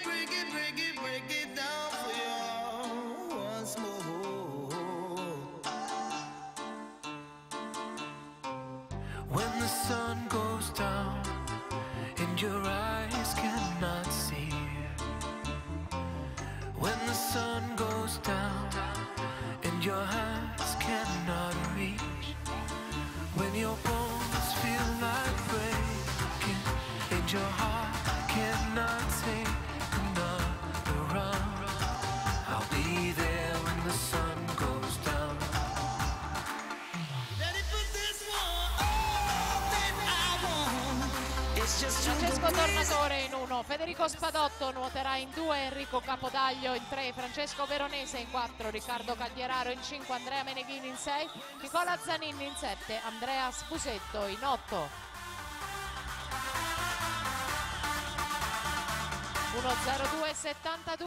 break it down for you once more. When the sun goes down and your eyes cannot see, when the sun goes down and your hands cannot reach, when your bones feel like breaking and your heart cannot take another run, I'll be there when the sun goes down. Ready for this one? All that I want is just Francesco Tornatore in 1, Federico Spadotto nuoterà in 2, Enrico Capodaglio in 3, Francesco Veronese in 4, Riccardo Caglieraro in 5, Andrea Meneghini in 6, Nicola Zaninni in 7, Andrea Spusetto in 8. 1:02:72.